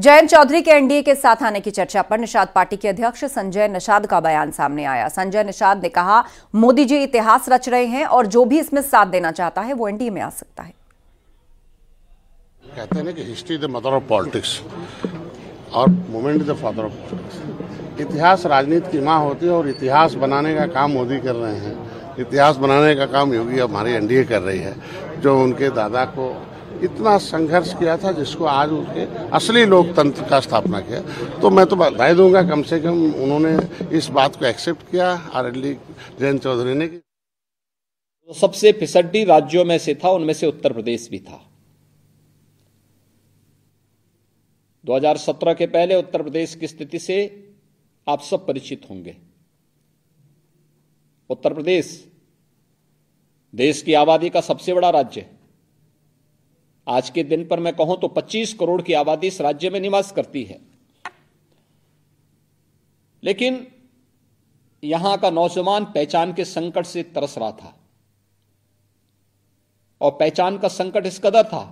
जयंत चौधरी के एनडीए के साथ आने की चर्चा पर निषाद पार्टी के अध्यक्ष संजय निषाद का बयान सामने आया। संजय निषाद ने कहा, मोदी जी इतिहास रच रहे हैं और जो भी इसमें साथ देना चाहता है वो एनडीए में आ सकता है। कहते हैं ना कि history the mother of politics और movement the father of politics. इतिहास राजनीति की माँ होती है और इतिहास बनाने का काम मोदी कर रहे हैं। इतिहास बनाने का काम योगी हमारी एनडीए कर रही है, जो उनके दादा को इतना संघर्ष किया था, जिसको आज उनके असली लोकतंत्र का स्थापना किया। तो मैं तो बधाई दूंगा, कम से कम उन्होंने इस बात को एक्सेप्ट किया आरएलडी जयंत चौधरी ने। सबसे फिसड्डी राज्यों में से था, उनमें से उत्तर प्रदेश भी था। 2017 के पहले उत्तर प्रदेश की स्थिति से आप सब परिचित होंगे। उत्तर प्रदेश देश की आबादी का सबसे बड़ा राज्य है। आज के दिन पर मैं कहूं तो 25 करोड़ की आबादी इस राज्य में निवास करती है, लेकिन यहां का नौजवान पहचान के संकट से तरस रहा था। और पहचान का संकट इस कदर था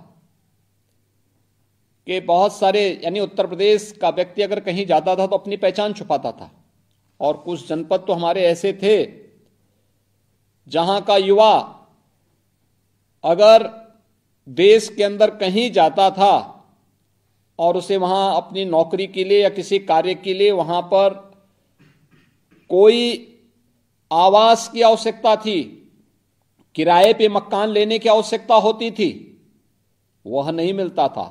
कि बहुत सारे यानी उत्तर प्रदेश का व्यक्ति अगर कहीं जाता था तो अपनी पहचान छुपाता था। और कुछ जनपद तो हमारे ऐसे थे जहां का युवा अगर देश के अंदर कहीं जाता था और उसे वहां अपनी नौकरी के लिए या किसी कार्य के लिए वहां पर कोई आवास की आवश्यकता थी, किराए पे मकान लेने की आवश्यकता होती थी, वह नहीं मिलता था।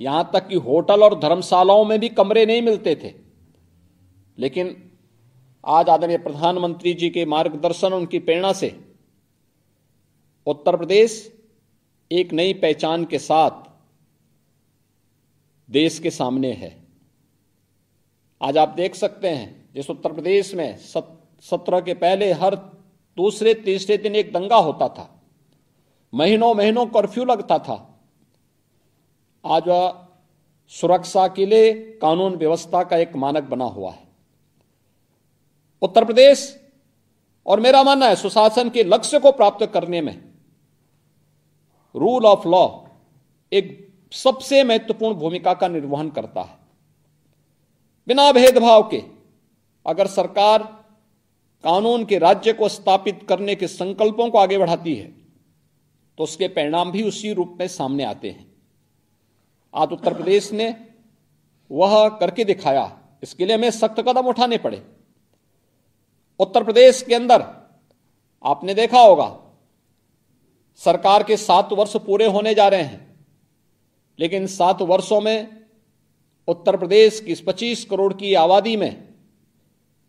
यहां तक कि होटल और धर्मशालाओं में भी कमरे नहीं मिलते थे। लेकिन आज आदरणीय प्रधानमंत्री जी के मार्गदर्शन, उनकी प्रेरणा से उत्तर प्रदेश एक नई पहचान के साथ देश के सामने है। आज आप देख सकते हैं, जिस उत्तर प्रदेश में 17 के पहले हर दूसरे तीसरे दिन एक दंगा होता था, महीनों महीनों कर्फ्यू लगता था, आज वह सुरक्षा के लिए कानून व्यवस्था का एक मानक बना हुआ है। उत्तर प्रदेश, और मेरा मानना है, सुशासन के लक्ष्य को प्राप्त करने में रूल ऑफ लॉ एक सबसे महत्वपूर्ण भूमिका का निर्वहन करता है। बिना भेदभाव के अगर सरकार कानून के राज्य को स्थापित करने के संकल्पों को आगे बढ़ाती है तो उसके परिणाम भी उसी रूप में सामने आते हैं। आज उत्तर प्रदेश ने वह करके दिखाया। इसके लिए हमें सख्त कदम उठाने पड़े। उत्तर प्रदेश के अंदर आपने देखा होगा, सरकार के 7 वर्ष पूरे होने जा रहे हैं, लेकिन 7 वर्षों में उत्तर प्रदेश की 25 करोड़ की आबादी में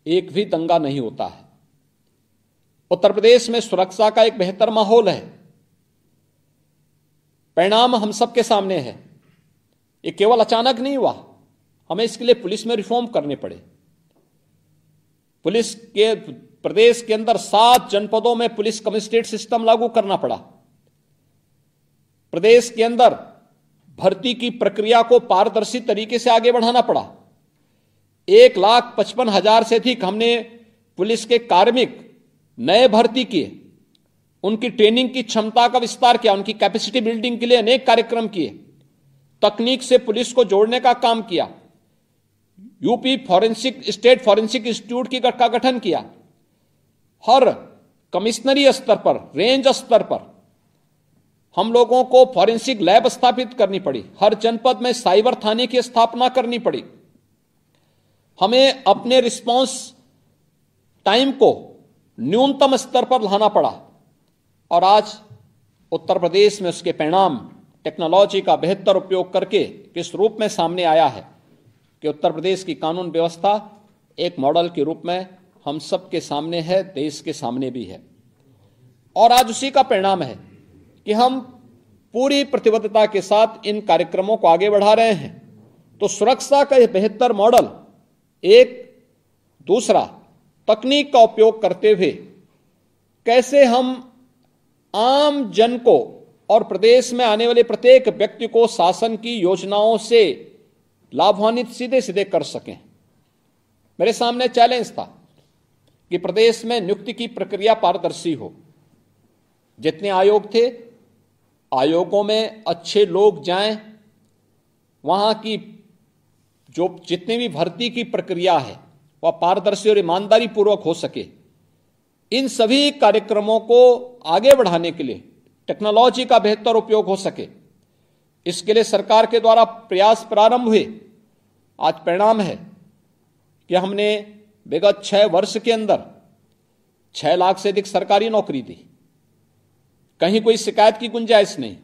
एक भी दंगा नहीं होता है। उत्तर प्रदेश में सुरक्षा का एक बेहतर माहौल है। परिणाम हम सबके सामने है। ये केवल अचानक नहीं हुआ, हमें इसके लिए पुलिस में रिफॉर्म करने पड़े। पुलिस के प्रदेश के अंदर 7 जनपदों में पुलिस कमिश्नरेट सिस्टम लागू करना पड़ा। प्रदेश के अंदर भर्ती की प्रक्रिया को पारदर्शी तरीके से आगे बढ़ाना पड़ा। 1,55,000 से अधिक हमने पुलिस के कार्मिक नए भर्ती किए, उनकी ट्रेनिंग की क्षमता का विस्तार किया, उनकी कैपेसिटी बिल्डिंग के लिए अनेक कार्यक्रम किए, तकनीक से पुलिस को जोड़ने का काम किया, यूपी स्टेट फॉरेंसिक इंस्टीट्यूट का गठन किया। हर कमिश्नरी स्तर पर, रेंज स्तर पर हम लोगों को फॉरेंसिक लैब स्थापित करनी पड़ी। हर जनपद में साइबर थाने की स्थापना करनी पड़ी। हमें अपने रिस्पांस टाइम को न्यूनतम स्तर पर लाना पड़ा। और आज उत्तर प्रदेश में उसके परिणाम टेक्नोलॉजी का बेहतर उपयोग करके किस रूप में सामने आया है कि उत्तर प्रदेश की कानून व्यवस्था एक मॉडल के रूप में हम सबके सामने है, देश के सामने भी है। और आज उसी का परिणाम है कि हम पूरी प्रतिबद्धता के साथ इन कार्यक्रमों को आगे बढ़ा रहे हैं। तो सुरक्षा का यह बेहतर मॉडल, एक दूसरा तकनीक का उपयोग करते हुए कैसे हम आम जन को और प्रदेश में आने वाले प्रत्येक व्यक्ति को शासन की योजनाओं से लाभान्वित सीधे सीधे कर सकें। मेरे सामने चैलेंज था कि प्रदेश में नियुक्ति की प्रक्रिया पारदर्शी हो। जितने आयोग थे, आयोगों में अच्छे लोग जाएं, वहां की जो जितनी भी भर्ती की प्रक्रिया है वह पारदर्शी और ईमानदारी पूर्वक हो सके, इन सभी कार्यक्रमों को आगे बढ़ाने के लिए टेक्नोलॉजी का बेहतर उपयोग हो सके, इसके लिए सरकार के द्वारा प्रयास प्रारंभ हुए। आज परिणाम है कि हमने विगत 6 वर्ष के अंदर 6 लाख से अधिक सरकारी नौकरी दी, कहीं कोई शिकायत की गुंजाइश नहीं।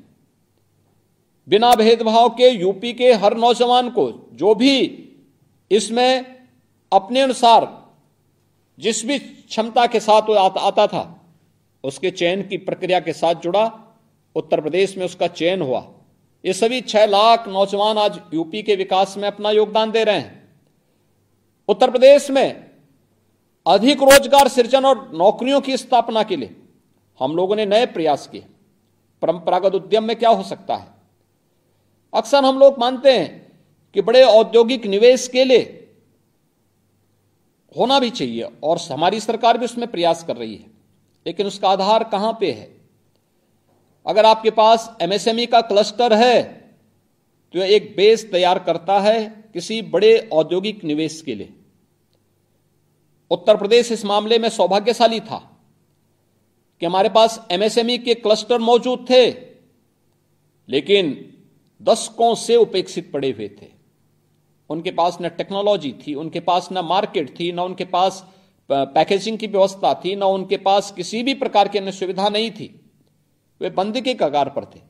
बिना भेदभाव के यूपी के हर नौजवान को जो भी इसमें अपने अनुसार जिस भी क्षमता के साथ आता था, उसके चयन की प्रक्रिया के साथ जुड़ा, उत्तर प्रदेश में उसका चयन हुआ। ये सभी 6 लाख नौजवान आज यूपी के विकास में अपना योगदान दे रहे हैं। उत्तर प्रदेश में अधिक रोजगार सृजन और नौकरियों की स्थापना के लिए हम लोगों ने नए प्रयास किए। परंपरागत उद्यम में क्या हो सकता है? अक्सर हम लोग मानते हैं कि बड़े औद्योगिक निवेश के लिए होना भी चाहिए और हमारी सरकार भी उसमें प्रयास कर रही है, लेकिन उसका आधार कहां पे है? अगर आपके पास एमएसएमई का क्लस्टर है तो यह एक बेस तैयार करता है किसी बड़े औद्योगिक निवेश के लिए। उत्तर प्रदेश इस मामले में सौभाग्यशाली था कि हमारे पास एमएसएमई के क्लस्टर मौजूद थे, लेकिन दशकों से उपेक्षित पड़े हुए थे। उनके पास न टेक्नोलॉजी थी, उनके पास न मार्केट थी, न उनके पास पैकेजिंग की व्यवस्था थी, न उनके पास किसी भी प्रकार की अन्य सुविधा नहीं थी। वे बंदी के कगार पर थे।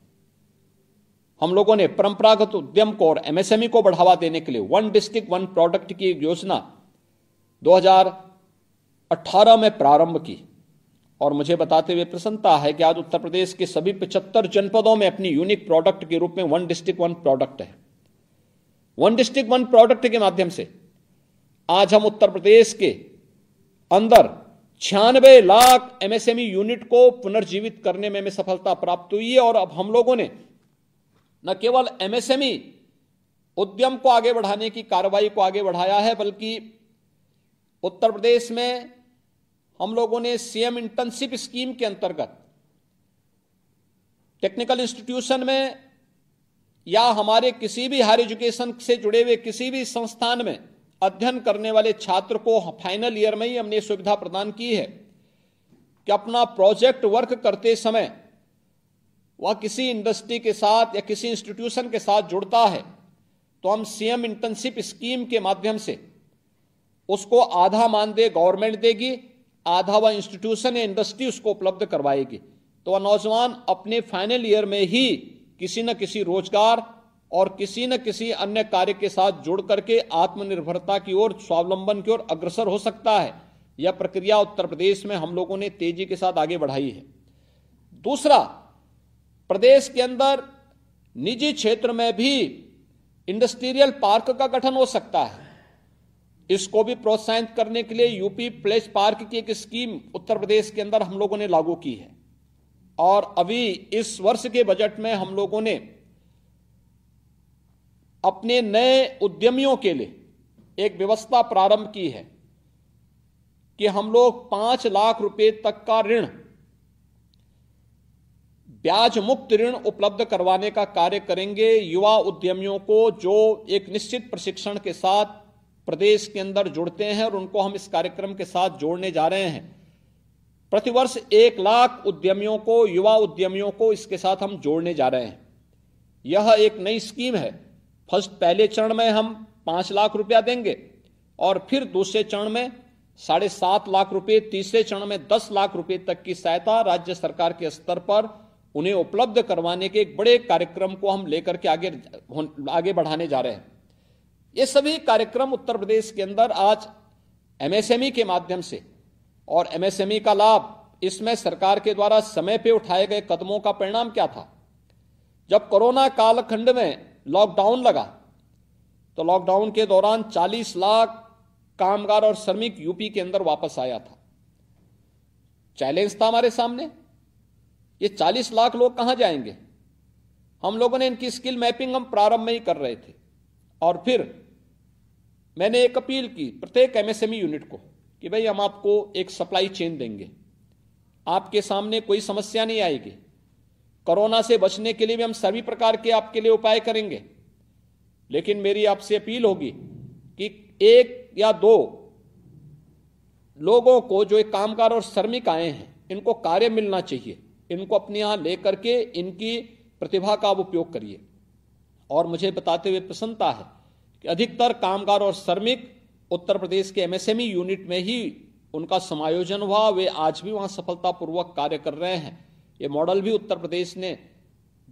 हम लोगों ने परंपरागत उद्यम को और एमएसएमई को बढ़ावा देने के लिए 1 डिस्ट्रिक्ट 1 प्रोडक्ट की एक योजना 2018 में प्रारंभ की और मुझे बताते हुए प्रसन्नता है कि आज उत्तर प्रदेश के सभी 75 जनपदों में अपनी यूनिक प्रोडक्ट के रूप में 1 डिस्ट्रिक्ट 1 प्रोडक्ट है। 1 डिस्ट्रिक्ट 1 प्रोडक्ट के माध्यम से आज हम उत्तर प्रदेश के अंदर 96 लाख एमएसएमई यूनिट को पुनर्जीवित करने में हमें सफलता प्राप्त हुई है। और अब हम लोगों ने न केवल एमएसएमई उद्यम को आगे बढ़ाने की कार्रवाई को आगे बढ़ाया है, बल्कि उत्तर प्रदेश में हम लोगों ने सीएम इंटर्नशिप स्कीम के अंतर्गत टेक्निकल इंस्टीट्यूशन में या हमारे किसी भी हायर एजुकेशन से जुड़े हुए किसी भी संस्थान में अध्ययन करने वाले छात्र को फाइनल ईयर में ही हमने सुविधा प्रदान की है कि अपना प्रोजेक्ट वर्क करते समय वह किसी इंडस्ट्री के साथ या किसी इंस्टीट्यूशन के साथ जुड़ता है तो हम सीएम इंटर्नशिप स्कीम के माध्यम से उसको आधा मानदेय गवर्नमेंट देगी, आधा वह इंस्टीट्यूशन या इंडस्ट्री उसको उपलब्ध करवाएगी। तो वह नौजवान अपने फाइनल ईयर में ही किसी न किसी रोजगार और किसी न किसी अन्य कार्य के साथ जुड़ करके आत्मनिर्भरता की ओर, स्वावलंबन की ओर अग्रसर हो सकता है। यह प्रक्रिया उत्तर प्रदेश में हम लोगों ने तेजी के साथ आगे बढ़ाई है। दूसरा, प्रदेश के अंदर निजी क्षेत्र में भी इंडस्ट्रियल पार्क का गठन हो सकता है। इसको भी प्रोत्साहित करने के लिए यूपी प्लेस पार्क की एक स्कीम उत्तर प्रदेश के अंदर हम लोगों ने लागू की है। और अभी इस वर्ष के बजट में हम लोगों ने अपने नए उद्यमियों के लिए एक व्यवस्था प्रारंभ की है कि हम लोग 5 लाख रुपए तक का ऋण, ब्याज मुक्त ऋण उपलब्ध करवाने का कार्य करेंगे युवा उद्यमियों को, जो एक निश्चित प्रशिक्षण के साथ प्रदेश के अंदर जुड़ते हैं और उनको हम इस कार्यक्रम के साथ जोड़ने जा रहे हैं। प्रतिवर्ष 1 लाख उद्यमियों को, युवा उद्यमियों को इसके साथ हम जोड़ने जा रहे हैं। यह एक नई स्कीम है। पहले चरण में हम 5 लाख रुपया देंगे और फिर दूसरे चरण में 7.5 लाख रुपए, तीसरे चरण में 10 लाख रुपए तक की सहायता राज्य सरकार के स्तर पर उन्हें उपलब्ध करवाने के एक बड़े कार्यक्रम को हम लेकर के आगे बढ़ाने जा रहे हैं। ये सभी कार्यक्रम उत्तर प्रदेश के अंदर आज एमएसएमई के माध्यम से, और एमएसएमई का लाभ, इसमें सरकार के द्वारा समय पे उठाए गए कदमों का परिणाम क्या था? जब कोरोना कालखंड में लॉकडाउन लगा तो लॉकडाउन के दौरान 40 लाख कामगार और श्रमिक यूपी के अंदर वापस आया था। चैलेंज था हमारे सामने, ये 40 लाख लोग कहां जाएंगे? हम लोगों ने इनकी स्किल मैपिंग हम प्रारंभ में ही कर रहे थे और फिर मैंने एक अपील की प्रत्येक एमएसएमई यूनिट को कि भाई हम आपको एक सप्लाई चेन देंगे, आपके सामने कोई समस्या नहीं आएगी। कोरोना से बचने के लिए भी हम सभी प्रकार के आपके लिए उपाय करेंगे, लेकिन मेरी आपसे अपील होगी कि एक या दो लोगों को, जो एक कामगार और श्रमिक आए हैं, इनको कार्य मिलना चाहिए, इनको अपने यहां लेकर के इनकी प्रतिभा का आप उपयोग करिए। और मुझे बताते हुए प्रसन्नता है कि अधिकतर कामगार और श्रमिक उत्तर प्रदेश के एमएसएमई यूनिट में ही उनका समायोजन हुआ, वे आज भी वहां सफलतापूर्वक कार्य कर रहे हैं। ये मॉडल भी उत्तर प्रदेश ने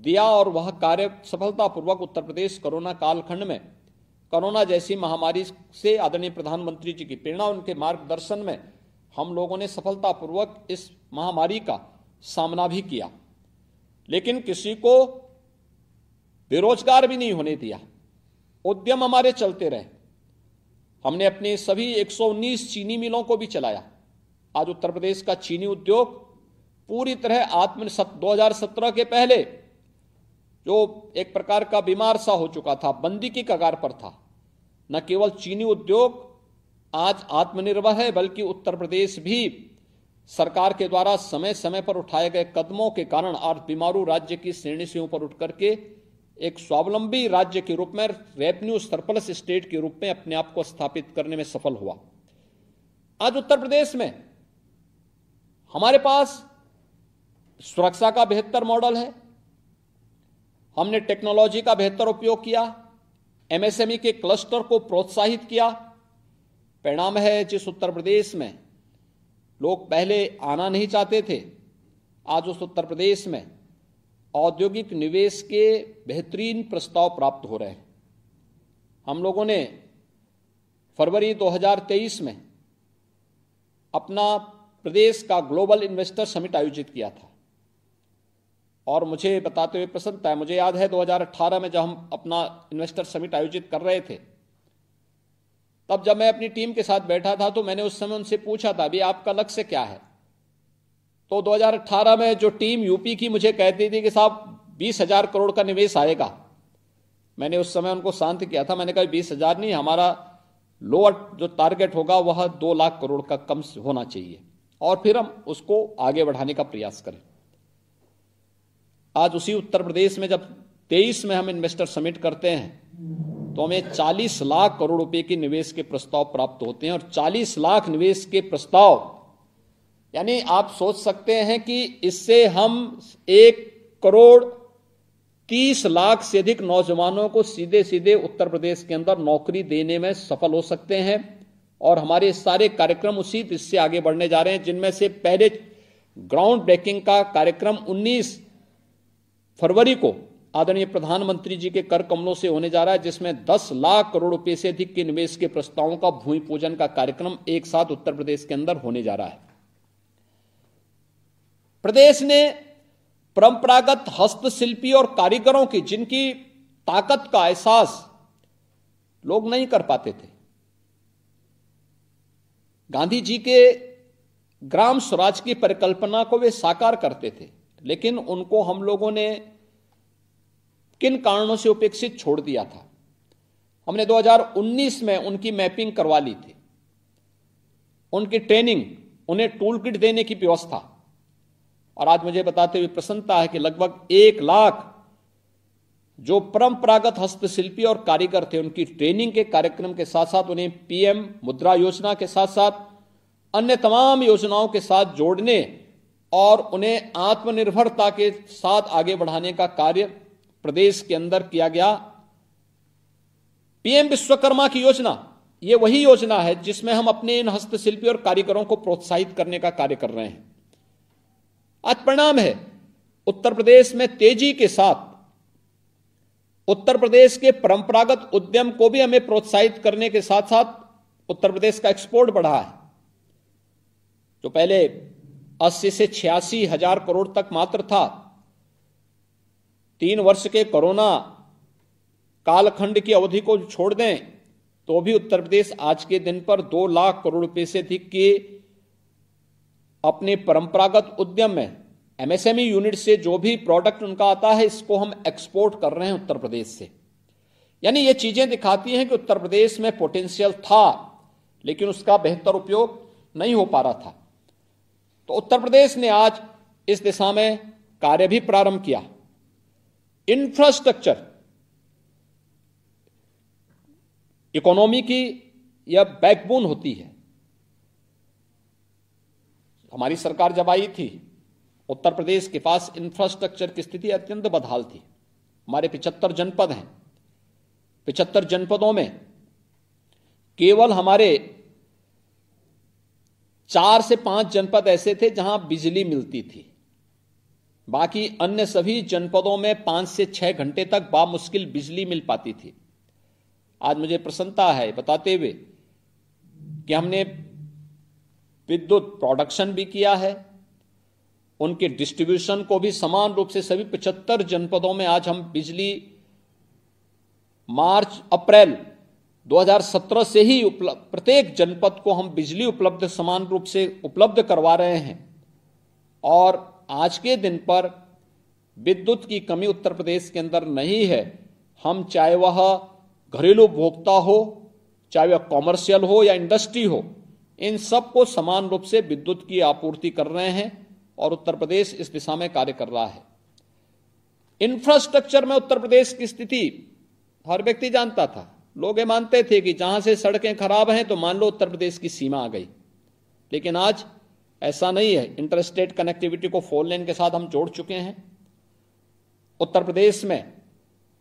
दिया और वह कार्य सफलतापूर्वक उत्तर प्रदेश कोरोना कालखंड में, कोरोना जैसी महामारी से आदरणीय प्रधानमंत्री जी की प्रेरणा, उनके मार्गदर्शन में हम लोगों ने सफलतापूर्वक इस महामारी का सामना भी किया। लेकिन किसी को बेरोजगार भी नहीं होने दिया, उद्यम हमारे चलते रहे। हमने अपने सभी 119 चीनी मिलों को भी चलाया। आज उत्तर प्रदेश का चीनी उद्योग पूरी तरह 2017 के पहले जो एक प्रकार का बीमार सा हो चुका था, बंदी की कगार पर था। न केवल चीनी उद्योग आज आत्मनिर्भर है, बल्कि उत्तर प्रदेश भी सरकार के द्वारा समय समय पर उठाए गए कदमों के कारण आज बीमारू राज्य की श्रेणी से ऊपर उठ करके एक स्वावलंबी राज्य के रूप में, रेवेन्यू सरप्लस स्टेट के रूप में अपने आप को स्थापित करने में सफल हुआ। आज उत्तर प्रदेश में हमारे पास सुरक्षा का बेहतर मॉडल है, हमने टेक्नोलॉजी का बेहतर उपयोग किया, एमएसएमई के क्लस्टर को प्रोत्साहित किया। परिणाम है, जिस उत्तर प्रदेश में लोग पहले आना नहीं चाहते थे, आज उस उत्तर प्रदेश में औद्योगिक निवेश के बेहतरीन प्रस्ताव प्राप्त हो रहे हैं। हम लोगों ने फरवरी 2023 में अपना प्रदेश का ग्लोबल इन्वेस्टर समिट आयोजित किया था और मुझे बताते हुए प्रसन्नता है, मुझे याद है 2018 में जब हम अपना इन्वेस्टर समिट आयोजित कर रहे थे, तब जब मैं अपनी टीम के साथ बैठा था तो मैंने उस समय उनसे पूछा था, अभी आपका लक्ष्य क्या है? तो 2018 में जो टीम यूपी की मुझे कहती थी कि साहब 20,000 करोड़ का निवेश आएगा। मैंने उस समय उनको शांत किया था, मैंने कहा 20,000 नहीं, हमारा लोअर जो टारगेट होगा वह 2 लाख करोड़ का कम होना चाहिए और फिर हम उसको आगे बढ़ाने का प्रयास करें। आज उसी उत्तर प्रदेश में जब 23 में हम इन्वेस्टर समिट करते हैं तो हमें 40 लाख करोड़ रुपए के निवेश के प्रस्ताव प्राप्त होते हैं और 40 लाख निवेश के प्रस्ताव, यानी आप सोच सकते हैं कि इससे हम 1,30,00,000 से अधिक नौजवानों को सीधे सीधे उत्तर प्रदेश के अंदर नौकरी देने में सफल हो सकते हैं। और हमारे सारे कार्यक्रम उसी दिशा आगे बढ़ने जा रहे हैं, जिनमें से पहले ग्राउंड ब्रेकिंग का कार्यक्रम 19 फरवरी को आदरणीय प्रधानमंत्री जी के कर कमलों से होने जा रहा है, जिसमें 10 लाख करोड़ रुपए से अधिक के निवेश के प्रस्तावों का भूमि पूजन का कार्यक्रम एक साथ उत्तर प्रदेश के अंदर होने जा रहा है। प्रदेश ने परंपरागत हस्तशिल्पी और कारीगरों की, जिनकी ताकत का एहसास लोग नहीं कर पाते थे, गांधी जी के ग्राम स्वराज की परिकल्पना को वे साकार करते थे, लेकिन उनको हम लोगों ने किन कारणों से उपेक्षित छोड़ दिया था। हमने 2019 में उनकी मैपिंग करवा ली थी, उनकी ट्रेनिंग, उन्हें टूल किट देने की व्यवस्था, और आज मुझे बताते हुए प्रसन्नता है कि लगभग 1 लाख जो परंपरागत हस्तशिल्पी और कारीगर थे, उनकी ट्रेनिंग के कार्यक्रम के साथ साथ उन्हें पीएम मुद्रा योजना के साथ साथ अन्य तमाम योजनाओं के साथ जोड़ने और उन्हें आत्मनिर्भरता के साथ आगे बढ़ाने का कार्य प्रदेश के अंदर किया गया। पीएम विश्वकर्मा की योजना, ये वही योजना है जिसमें हम अपने इन हस्तशिल्पी और कारीगरों को प्रोत्साहित करने का कार्य कर रहे हैं। आज परिणाम है, उत्तर प्रदेश में तेजी के साथ उत्तर प्रदेश के परंपरागत उद्यम को भी हमें प्रोत्साहित करने के साथ साथ उत्तर प्रदेश का एक्सपोर्ट बढ़ा है, जो पहले 80 से 86 हजार करोड़ तक मात्र था। 3 वर्ष के कोरोना कालखंड की अवधि को छोड़ दें तो भी उत्तर प्रदेश आज के दिन पर 2 लाख करोड़ रुपए से अधिक के अपने परंपरागत उद्यम में एमएसएमई यूनिट से जो भी प्रोडक्ट उनका आता है, इसको हम एक्सपोर्ट कर रहे हैं उत्तर प्रदेश से। यानी ये चीजें दिखाती हैं कि उत्तर प्रदेश में पोटेंशियल था, लेकिन उसका बेहतर उपयोग नहीं हो पा रहा था। तो उत्तर प्रदेश ने आज इस दिशा में कार्य भी प्रारंभ किया। इकोनॉमी की यह बैकबोन होती है। हमारी सरकार जब आई थी, उत्तर प्रदेश के पास इंफ्रास्ट्रक्चर की स्थिति अत्यंत बदहाल थी। हमारे 75 जनपद हैं। 75 जनपदों में केवल हमारे 4 से 5 जनपद ऐसे थे जहां बिजली मिलती थी। बाकी अन्य सभी जनपदों में 5 से 6 घंटे तक बामुश्किल बिजली मिल पाती थी। आज मुझे प्रसन्नता है बताते हुए कि हमने विद्युत प्रोडक्शन भी किया है, उनके डिस्ट्रीब्यूशन को भी समान रूप से सभी 75 जनपदों में आज हम बिजली मार्च अप्रैल 2017 से ही प्रत्येक जनपद को हम बिजली उपलब्ध समान रूप से उपलब्ध करवा रहे हैं। और आज के दिन पर विद्युत की कमी उत्तर प्रदेश के अंदर नहीं है। हम चाहे वह घरेलू उपभोक्ता हो, चाहे वह कॉमर्शियल हो या इंडस्ट्री हो, इन सबको समान रूप से विद्युत की आपूर्ति कर रहे हैं और उत्तर प्रदेश इस दिशा में कार्य कर रहा है। इंफ्रास्ट्रक्चर में उत्तर प्रदेश की स्थिति हर व्यक्ति जानता था। लोग ये मानते थे कि जहां से सड़कें खराब हैं तो मान लो उत्तर प्रदेश की सीमा आ गई, लेकिन आज ऐसा नहीं है। इंटरस्टेट कनेक्टिविटी को 4 लेन के साथ हम जोड़ चुके हैं। उत्तर प्रदेश में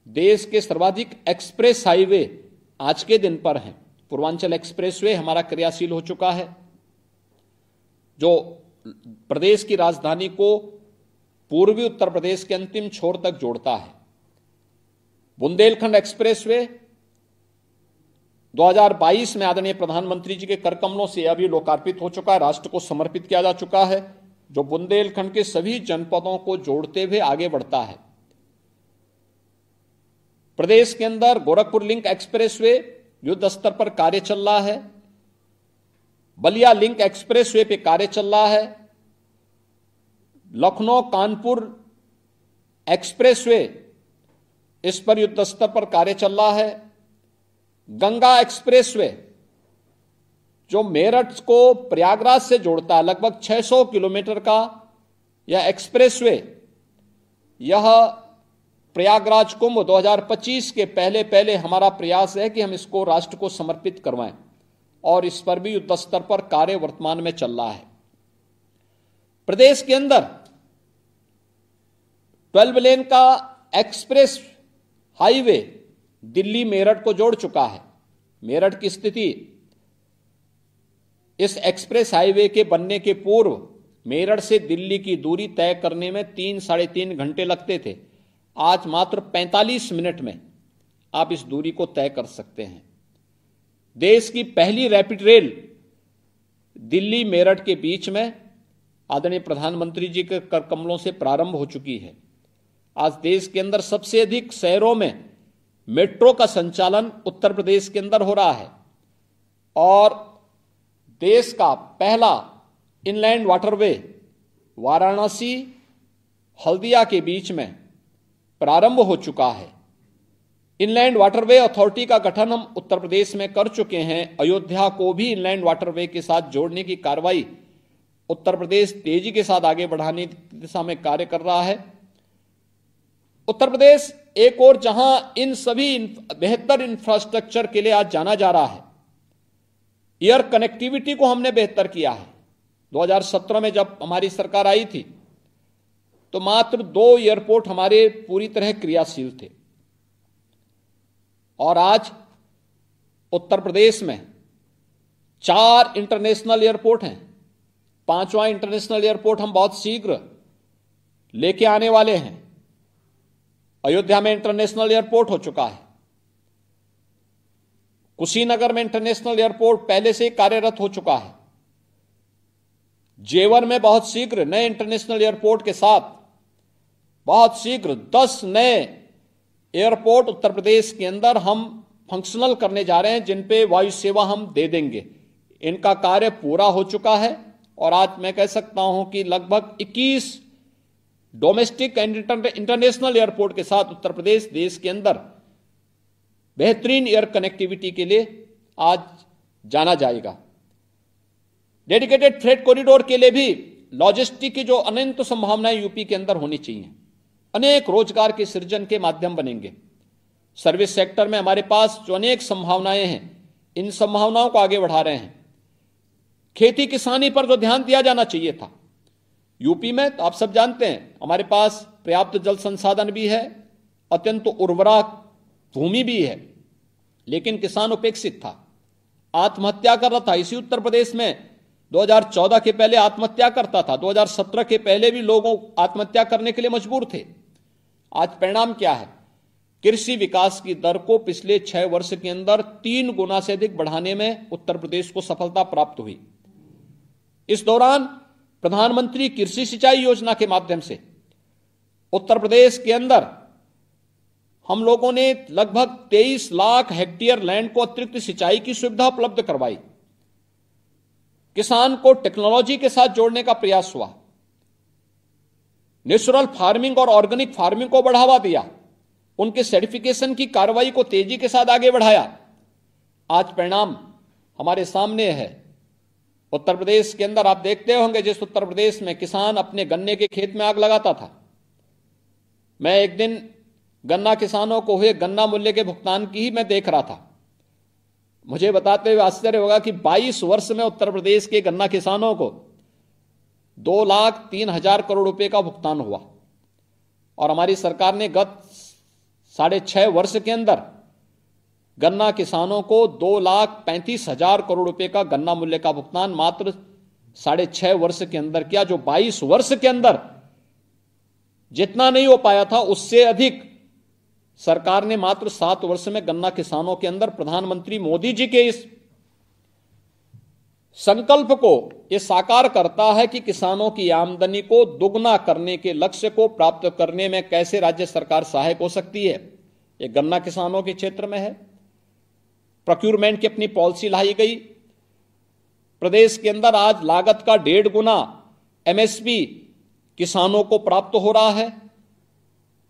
देश के सर्वाधिक एक्सप्रेस हाईवे आज के दिन पर हैं। पूर्वांचल एक्सप्रेसवे हमारा क्रियाशील हो चुका है, जो प्रदेश की राजधानी को पूर्वी उत्तर प्रदेश के अंतिम छोर तक जोड़ता है। बुंदेलखंड एक्सप्रेसवे 2022 में आदरणीय प्रधानमंत्री जी के कर कमलों से अभी लोकार्पित हो चुका है, राष्ट्र को समर्पित किया जा चुका है, जो बुंदेलखंड के सभी जनपदों को जोड़ते हुए आगे बढ़ता है। प्रदेश के अंदर गोरखपुर लिंक एक्सप्रेसवे युद्ध स्तर पर कार्य चल रहा है। बलिया लिंक एक्सप्रेसवे पे कार्य चल रहा है। लखनऊ कानपुर एक्सप्रेसवे, इस पर युद्ध स्तर पर कार्य चल रहा है। गंगा एक्सप्रेसवे जो मेरठ को प्रयागराज से जोड़ता है, लगभग 600 किलोमीटर का यह एक्सप्रेसवे, यह प्रयागराज कुंभ 2025 के पहले हमारा प्रयास है कि हम इसको राष्ट्र को समर्पित करवाएं, और इस पर भी युद्ध स्तर पर कार्य वर्तमान में चल रहा है। प्रदेश के अंदर 12 लेन का एक्सप्रेस हाईवे दिल्ली मेरठ को जोड़ चुका है। मेरठ की स्थिति इस एक्सप्रेस हाईवे के बनने के पूर्व मेरठ से दिल्ली की दूरी तय करने में 3-साढ़े 3 घंटे लगते थे। आज मात्र 45 मिनट में आप इस दूरी को तय कर सकते हैं। देश की पहली रैपिड रेल दिल्ली मेरठ के बीच में आदरणीय प्रधानमंत्री जी के कर कमलों से प्रारंभ हो चुकी है। आज देश के अंदर सबसे अधिक शहरों में मेट्रो का संचालन उत्तर प्रदेश के अंदर हो रहा है, और देश का पहला इनलैंड वाटरवे वाराणसी हल्दिया के बीच में प्रारंभ हो चुका है। इनलैंड वाटरवे अथॉरिटी का गठन हम उत्तर प्रदेश में कर चुके हैं। अयोध्या को भी इनलैंड वाटरवे के साथ जोड़ने की कार्रवाई उत्तर प्रदेश तेजी के साथ आगे बढ़ाने की दिशा में कार्य कर रहा है। उत्तर प्रदेश एक और जहां इन सभी बेहतर इंफ्रास्ट्रक्चर के लिए आज जाना जा रहा है, एयर कनेक्टिविटी को हमने बेहतर किया है। 2017 में जब हमारी सरकार आई थी तो मात्र 2 एयरपोर्ट हमारे पूरी तरह क्रियाशील थे, और आज उत्तर प्रदेश में 4 इंटरनेशनल एयरपोर्ट हैं। 5वां इंटरनेशनल एयरपोर्ट हम बहुत शीघ्र लेके आने वाले हैं। अयोध्या में इंटरनेशनल एयरपोर्ट हो चुका है। कुशीनगर में इंटरनेशनल एयरपोर्ट पहले से ही कार्यरत हो चुका है। जेवर में बहुत शीघ्र नए इंटरनेशनल एयरपोर्ट के साथ बहुत शीघ्र 10 नए एयरपोर्ट उत्तर प्रदेश के अंदर हम फंक्शनल करने जा रहे हैं, जिन पे वायु सेवा हम दे देंगे। इनका कार्य पूरा हो चुका है, और आज मैं कह सकता हूं कि लगभग 21 डोमेस्टिक एंड इंटरनेशनल एयरपोर्ट के साथ उत्तर प्रदेश देश के अंदर बेहतरीन एयर कनेक्टिविटी के लिए आज जाना जाएगा। डेडिकेटेड फ्रेट कॉरिडोर के लिए भी लॉजिस्टिक की जो अनंत संभावनाएं यूपी के अंदर होनी चाहिए। अनेक रोजगार के सृजन के माध्यम बनेंगे। सर्विस सेक्टर में हमारे पास जो अनेक संभावनाएं हैं, इन संभावनाओं को आगे बढ़ा रहे हैं। खेती किसानी पर जो ध्यान दिया जाना चाहिए था, यूपी में तो आप सब जानते हैं हमारे पास पर्याप्त जल संसाधन भी है, अत्यंत उर्वरा भूमि भी है, लेकिन किसान उपेक्षित था, आत्महत्या कर रहा था। इसी उत्तर प्रदेश में 2014 के पहले आत्महत्या करता था, 2017 के पहले भी लोगों आत्महत्या करने के लिए मजबूर थे। आज परिणाम क्या है? कृषि विकास की दर को पिछले 6 वर्ष के अंदर 3 गुना से अधिक बढ़ाने में उत्तर प्रदेश को सफलता प्राप्त हुई। इस दौरान प्रधानमंत्री कृषि सिंचाई योजना के माध्यम से उत्तर प्रदेश के अंदर हम लोगों ने लगभग 23 लाख हेक्टेयर लैंड को अतिरिक्त सिंचाई की सुविधा उपलब्ध करवाई। किसान को टेक्नोलॉजी के साथ जोड़ने का प्रयास हुआ, नेचुरल फार्मिंग और ऑर्गेनिक फार्मिंग को बढ़ावा दिया, उनके सर्टिफिकेशन की कार्रवाई को तेजी के साथ आगे बढ़ाया। आज परिणाम हमारे सामने है। उत्तर प्रदेश के अंदर आप देखते होंगे, जिस उत्तर प्रदेश में किसान अपने गन्ने के खेत में आग लगाता था, मैं एक दिन गन्ना किसानों को हुए गन्ना मूल्य के भुगतान की ही मैं देख रहा था। मुझे बताते हुए आश्चर्य होगा कि 22 वर्ष में उत्तर प्रदेश के गन्ना किसानों को 2,03,000 करोड़ रुपए का भुगतान हुआ, और हमारी सरकार ने गत 6.5 वर्ष के अंदर गन्ना किसानों को 2,35,000 करोड़ रुपए का गन्ना मूल्य का भुगतान मात्र 6.5 वर्ष के अंदर किया, जो 22 वर्ष के अंदर जितना नहीं हो पाया था उससे अधिक सरकार ने मात्र 7 वर्ष में गन्ना किसानों के अंदर प्रधानमंत्री मोदी जी के इस संकल्प को यह साकार करता है कि किसानों की आमदनी को दुगना करने के लक्ष्य को प्राप्त करने में कैसे राज्य सरकार सहायक हो सकती है। यह गन्ना किसानों के क्षेत्र में है। प्रोक्यूरमेंट की अपनी पॉलिसी लाई गई। प्रदेश के अंदर आज लागत का 1.5 गुना एमएसपी किसानों को प्राप्त हो रहा है।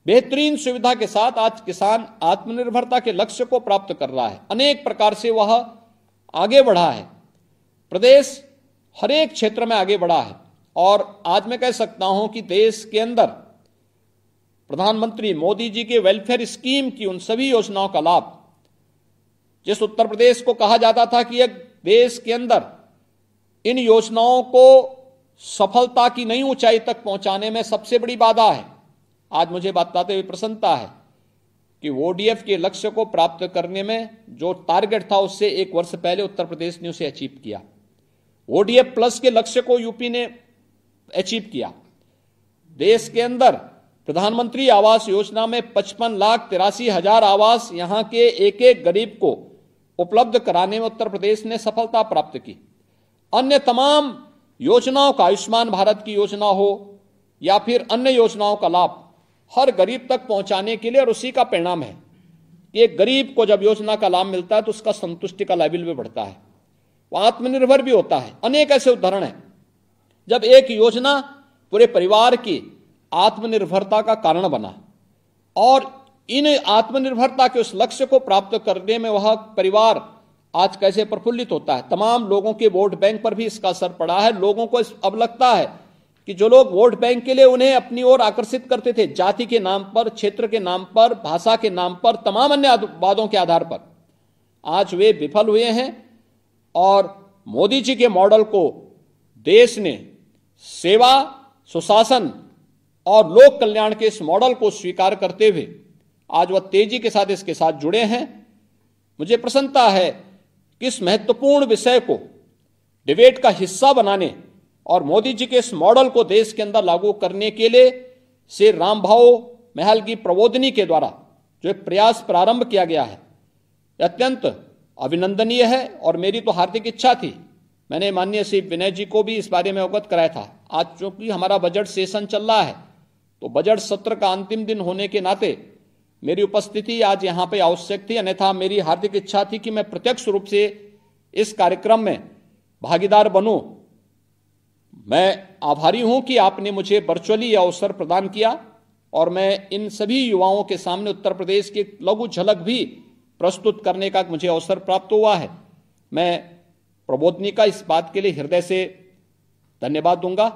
बेहतरीन सुविधा के साथ आज किसान आत्मनिर्भरता के लक्ष्य को प्राप्त कर रहा है। अनेक प्रकार से वह आगे बढ़ा है। प्रदेश हर एक क्षेत्र में आगे बढ़ा है, और आज मैं कह सकता हूं कि देश के अंदर प्रधानमंत्री मोदी जी के वेलफेयर स्कीम की उन सभी योजनाओं का लाभ, जिस उत्तर प्रदेश को कहा जाता था कि एक देश के अंदर इन योजनाओं को सफलता की नई ऊंचाई तक पहुंचाने में सबसे बड़ी बाधा है, आज मुझे बताते हुए प्रसन्नता है कि ओडीएफ के लक्ष्य को प्राप्त करने में जो टारगेट था उससे 1 वर्ष पहले उत्तर प्रदेश ने उसे अचीव किया। ओडीएफ प्लस के लक्ष्य को यूपी ने अचीव किया। देश के अंदर प्रधानमंत्री आवास योजना में 55,83,000 आवास यहां के एक एक गरीब को उपलब्ध कराने में उत्तर प्रदेश ने सफलता प्राप्त की। अन्य तमाम योजनाओं का, आयुष्मान भारत की योजना हो या फिर अन्य योजनाओं का लाभ हर गरीब तक पहुंचाने के लिए, और उसी का परिणाम है कि एक गरीब को जब योजना का लाभ मिलता है तो उसका संतुष्टि का लेवल भी बढ़ता है, वो आत्मनिर्भर भी होता है। अनेक ऐसे उदाहरण हैं जब एक योजना पूरे परिवार की आत्मनिर्भरता का कारण बना, और इन आत्मनिर्भरता के उस लक्ष्य को प्राप्त करने में वह परिवार आज कैसे प्रफुल्लित होता है। तमाम लोगों के वोट बैंक पर भी इसका असर पड़ा है। लोगों को अब लगता है कि जो लोग वोट बैंक के लिए उन्हें अपनी ओर आकर्षित करते थे, जाति के नाम पर, क्षेत्र के नाम पर, भाषा के नाम पर, तमाम अन्य वादों के आधार पर, आज वे विफल हुए हैं। और मोदी जी के मॉडल को देश ने सेवा, सुशासन और लोक कल्याण के इस मॉडल को स्वीकार करते हुए आज वह तेजी के साथ इसके साथ जुड़े हैं। मुझे प्रसन्नता है कि इस महत्वपूर्ण विषय को डिबेट का हिस्सा बनाने और मोदी जी के इस मॉडल को देश के अंदर लागू करने के लिए श्री रामभाव महल की प्रबोधिनी के द्वारा जो एक प्रयास प्रारंभ किया गया है, अत्यंत अभिनंदनीय है। और मेरी तो हार्दिक इच्छा थी, मैंने माननीय श्री विनय जी को भी इस बारे में अवगत कराया था। आज चूंकि हमारा बजट सेशन चल रहा है, तो बजट सत्र का अंतिम दिन होने के नाते मेरी उपस्थिति आज यहां पे आवश्यक थी, अन्यथा मेरी हार्दिक इच्छा थी कि मैं प्रत्यक्ष रूप से इस कार्यक्रम में भागीदार बनूं। मैं आभारी हूं कि आपने मुझे वर्चुअली यह अवसर प्रदान किया, और मैं इन सभी युवाओं के सामने उत्तर प्रदेश की लघु झलक भी प्रस्तुत करने का मुझे अवसर प्राप्त हुआ है। मैं प्रबोधिनी का इस बात के लिए हृदय से धन्यवाद दूंगा,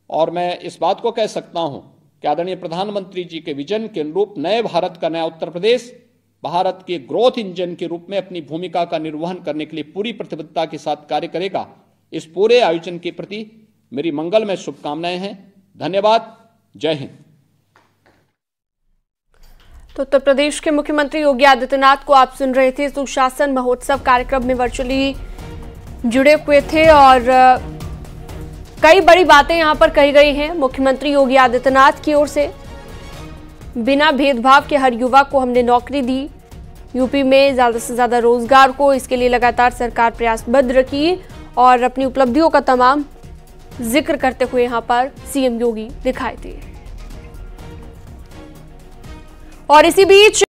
और मैं इस बात को कह सकता हूं कि आदरणीय प्रधानमंत्री जी के विजन के अनुरूप नए भारत का नया उत्तर प्रदेश भारत के ग्रोथ इंजन के रूप में अपनी भूमिका का निर्वहन करने के लिए पूरी प्रतिबद्धता के साथ कार्य करेगा। इस पूरे आयोजन के प्रति मेरी मंगलमय शुभकामनाएं हैं। धन्यवाद। जय हिंद। तो उत्तर प्रदेश के मुख्यमंत्री योगी आदित्यनाथ को आप सुन रहे थे। सुशासन महोत्सव कार्यक्रम में वर्चुअली जुड़े हुए थे और कई बड़ी बातें यहां पर कही गई हैं मुख्यमंत्री योगी आदित्यनाथ की ओर से। बिना भेदभाव के हर युवा को हमने नौकरी दी, यूपी में ज्यादा से ज्यादा रोजगार को, इसके लिए लगातार सरकार प्रयासबद्ध रही और अपनी उपलब्धियों का तमाम जिक्र करते हुए यहां पर सीएम योगी दिखाई दिए। और इसी बीच